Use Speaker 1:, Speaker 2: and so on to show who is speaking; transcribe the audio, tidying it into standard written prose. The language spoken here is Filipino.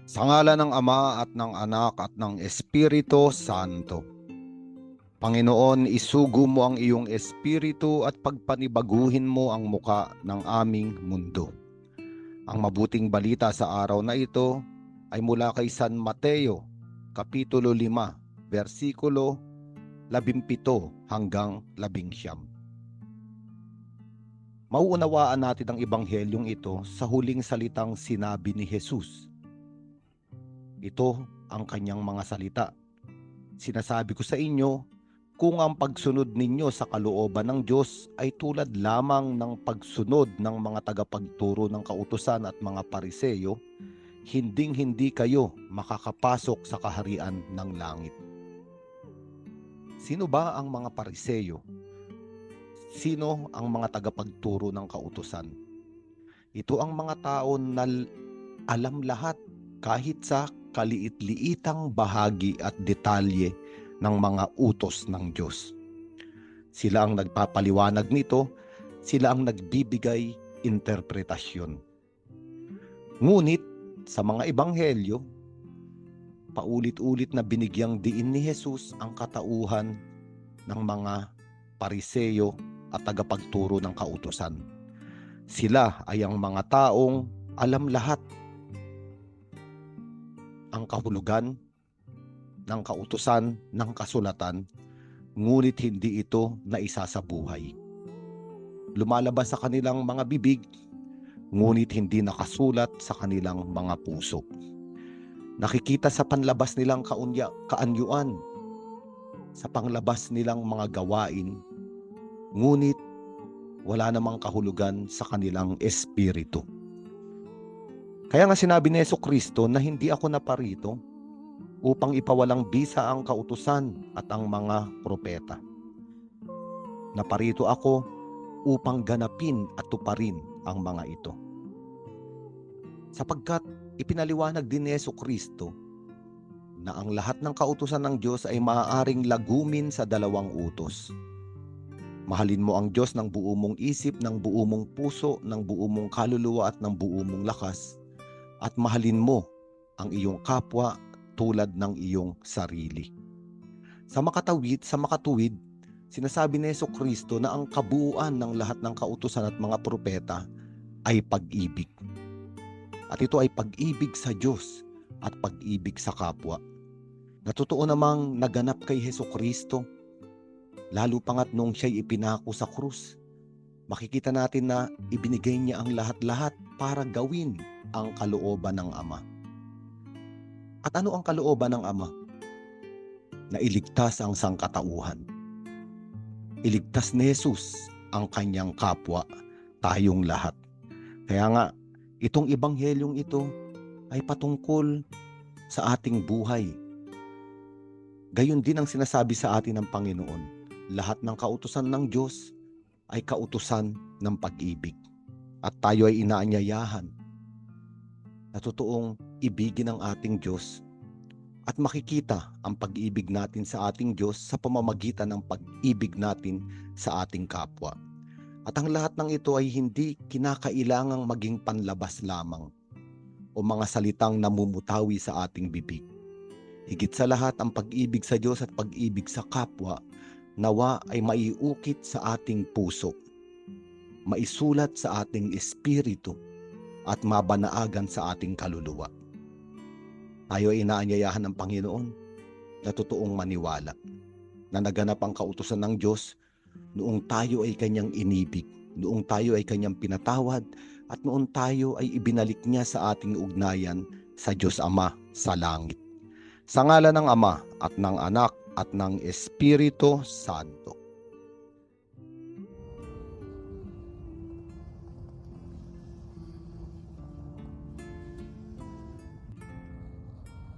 Speaker 1: Sa ngalan ng Ama at ng Anak at ng Espiritu Santo. Panginoon, isugo mo ang iyong espiritu at pagpanibaguhin mo ang muka ng aming mundo. Ang mabuting balita sa araw na ito ay mula kay San Mateo, Kapitulo 5, versikulo 17 hanggang 19. Mauunawaan natin ang ebanghelyong ito sa huling salitang sinabi ni Jesus. Ito ang kanyang mga salita. Sinasabi ko sa inyo, kung ang pagsunod ninyo sa kalooban ng Diyos ay tulad lamang ng pagsunod ng mga tagapagturo ng kautusan at mga pariseyo, hinding-hindi kayo makakapasok sa kaharian ng langit. Sino ba ang mga pariseyo? Sino ang mga tagapagturo ng kautusan? Ito ang mga tao na alam lahat kahit sa kaliit-liitang bahagi at detalye ng mga utos ng Diyos. Sila ang nagpapaliwanag nito, sila ang nagbibigay interpretasyon. Ngunit sa mga ebanghelyo, paulit-ulit na binigyang diin ni Jesus ang katauhan ng mga pariseyo at tagapagturo ng kautusan. Sila ay ang mga taong alam lahat ang kahulugan ng kautusan ng kasulatan, ngunit hindi ito naisa sa buhay. Lumalabas sa kanilang mga bibig, ngunit hindi nakasulat sa kanilang mga puso. Nakikita sa panlabas nilang kaanyuan, sa panglabas nilang mga gawain, ngunit wala namang kahulugan sa kanilang espiritu. Kaya nga sinabi ni Jesucristo na hindi ako naparito upang ipawalang bisa ang kautusan at ang mga propeta. Naparito ako upang ganapin at tuparin ang mga ito. Sapagkat ipinaliwanag din ni Jesucristo na ang lahat ng kautusan ng Diyos ay maaaring lagumin sa dalawang utos. Mahalin mo ang Diyos ng buo mong isip, ng buo mong puso, ng buo mong kaluluwa at ng buo mong lakas. At mahalin mo ang iyong kapwa tulad ng iyong sarili. Sa makatuwid, sinasabi ni Jesucristo na ang kabuuan ng lahat ng kautusan at mga propeta ay pag-ibig. At ito ay pag-ibig sa Diyos at pag-ibig sa kapwa. Na totoo namang naganap kay Jesucristo, lalo pangat nung siya'y ipinako sa krus. Makikita natin na ibinigay niya ang lahat-lahat para gawin ang kalooban ng Ama. At ano ang kalooban ng Ama? Na iligtas ang sangkatauhan. Iligtas ni Jesus ang kanyang kapwa, tayong lahat. Kaya nga, itong ebanghelyong ito ay patungkol sa ating buhay. Gayon din ang sinasabi sa atin ng Panginoon. Lahat ng kautusan ng Diyos ay kautusan ng pag-ibig. At tayo ay inaanyayahan na totoong ibigin ang ating Diyos at makikita ang pag-ibig natin sa ating Diyos sa pamamagitan ng pag-ibig natin sa ating kapwa. At ang lahat ng ito ay hindi kinakailangang maging panlabas lamang o mga salitang namumutawi sa ating bibig. Higit sa lahat, ang pag-ibig sa Diyos at pag-ibig sa kapwa nawa ay maiukit sa ating puso, maisulat sa ating espiritu at mabanaagan sa ating kaluluwa. Tayo ay inaanyayahan ng Panginoon na totoong maniwala na naganap ang kautusan ng Diyos noong tayo ay kanyang inibig, noong tayo ay kanyang pinatawad, at noong tayo ay ibinalik niya sa ating ugnayan sa Diyos Ama sa langit. Sa ngalan ng Ama at ng Anak at ng Espiritu Santo.